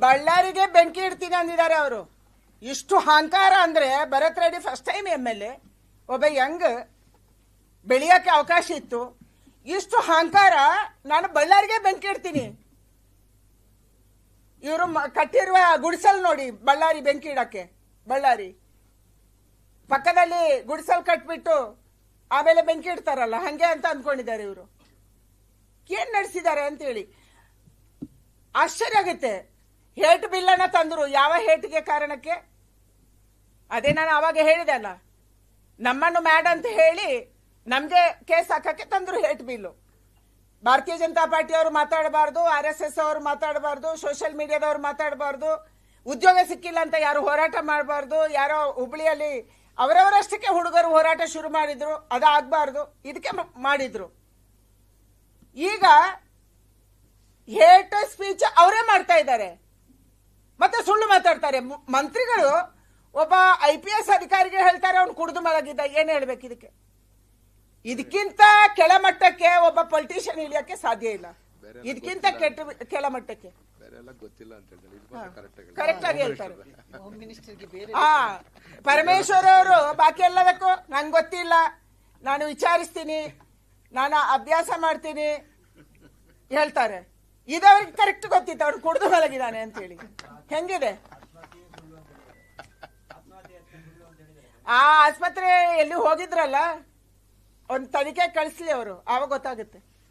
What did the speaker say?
ಬಳ್ಳಾರಿಗೆ ಬೆಂಕಿ ಇಡ್ತೀನಿ ಅಂದಿದ್ದಾರೆ ಅವರು. ಇಷ್ಟು ಅಹಂಕಾರ ಅಂದ್ರೆ Bharat Reddy first time MLA, ಒಬ್ಬ ಯಂಗ್, ಬೆಳೆಯಕ್ಕೆ ಅವಕಾಶ ಇತ್ತು. ಇಷ್ಟು ಅಹಂಕಾರ, ನಾನು ಬಳ್ಳಾರಿಗೆ ಬೆಂಕಿ ಇಡ್ತೀನಿ. ಇವರು ಕಟ್ಟಿರುವ ಗುಡಿಸಲ್ ನೋಡಿ, ಬಳ್ಳಾರಿ ಬೆಂಕಿ ಇಡಕ್ಕೆ. ಬಳ್ಳಾರಿ ಪಕ್ಕದಲ್ಲಿ ಗುಡಿಸಲ್ ಕಟ್ಬಿಟ್ಟು ಆಮೇಲೆ ಬೆಂಕಿ ಇಡ್ತಾರಲ್ಲ, ಹಂಗೆ ಅಂತ ಅಂದ್ಕೊಂಡಿದ್ದಾರೆ ಇವರು. ಏನ್ ನಡೆಸಿದ್ದಾರೆ ಅಂತ ಹೇಳಿ ಆಶ್ಚರ್ಯ ಆಗುತ್ತೆ. ಹೇಟ್ ಬಿಲ್ ಅನ್ನ ತಂದ್ರು. ಯಾವ ಹೇಟ್ಗೆ ಕಾರಣಕ್ಕೆ? ಅದೇ ನಾನು ಅವಾಗ ಹೇಳಿದೆ ಅಲ್ಲ, ನಮ್ಮನ್ನು ಮ್ಯಾಡ್ ಅಂತ ಹೇಳಿ ನಮ್ಗೆ ಕೇಸ್ ಹಾಕಕ್ಕೆ ತಂದ್ರು ಹೇಟ್ ಬಿಲ್ಲು. ಭಾರತೀಯ ಜನತಾ ಪಾರ್ಟಿ ಅವರು ಮಾತಾಡಬಾರ್ದು, RSS ಅವರು ಮಾತಾಡಬಾರ್ದು, ಸೋಷಿಯಲ್ ಮೀಡಿಯಾದವರು ಮಾತಾಡಬಾರ್ದು, ಉದ್ಯೋಗ ಸಿಕ್ಕಿಲ್ಲ ಅಂತ ಯಾರು ಹೋರಾಟ ಮಾಡಬಾರ್ದು. ಯಾರೋ ಹುಬ್ಳಿಯಲ್ಲಿ ಅವರವರಷ್ಟಕ್ಕೆ ಹುಡುಗರು ಹೋರಾಟ ಶುರು ಮಾಡಿದ್ರು, ಅದಾಗಬಾರ್ದು, ಇದಕ್ಕೆ ಮಾಡಿದ್ರು. ಈಗ ಹೇಟ್ ಸ್ಪೀಚ್ ಅವರೇ ಮಾಡ್ತಾ ಇದ್ದಾರೆ, ಮತ್ತೆ ಸುಳ್ಳು ಮಾತಾಡ್ತಾರೆ. ಮಂತ್ರಿಗಳು ಒಬ್ಬ IPS ಅಧಿಕಾರಿಗೆ ಹೇಳ್ತಾರೆ ಅವ್ನು ಕುಡಿದು ಮಲಗಿದ್ದ. ಏನ್ ಹೇಳ್ಬೇಕು ಇದಕ್ಕೆ? ಇದಕ್ಕಿಂತ ಕೆಳಮಟ್ಟಕ್ಕೆ ಒಬ್ಬ ಪೊಲಿಟಿಷಿಯನ್ ಇಳಿಯಕ್ಕೆ ಸಾಧ್ಯ ಇಲ್ಲ. ಇದಕ್ಕಿಂತ ಕೆಳಮಟ್ಟಕ್ಕೆ ಕರೆಕ್ಟ್ ಆಗಿ ಹೇಳ್ತಾರೆ. ಪರಮೇಶ್ವರ್ ಅವರು ಬಾಕಿ ಎಲ್ಲದಕ್ಕೂ ನಂಗೆ ಗೊತ್ತಿಲ್ಲ, ನಾನು ವಿಚಾರಿಸ್ತೀನಿ, ನಾನು ಅಭ್ಯಾಸ ಮಾಡ್ತೀನಿ ಹೇಳ್ತಾರೆ. ಇದವ್ರಿಗೆ ಕರೆಕ್ಟ್ ಗೊತ್ತಿತ್ತು ಅವ್ರು ಕುಡಿದು ಮಲಗಿದ್ದಾನೆ ಅಂತ ಹೇಳಿ. ಹೆಂಗಿದೆ? ಆ ಆಸ್ಪತ್ರೆ ಎಲ್ಲಿ ಹೋಗಿದ್ರಲ್ಲ, ಒಂದು ತನಿಖೆ ಕಳಿಸ್ಲಿ ಅವರು, ಆವಾಗ ಗೊತ್ತಾಗುತ್ತೆ.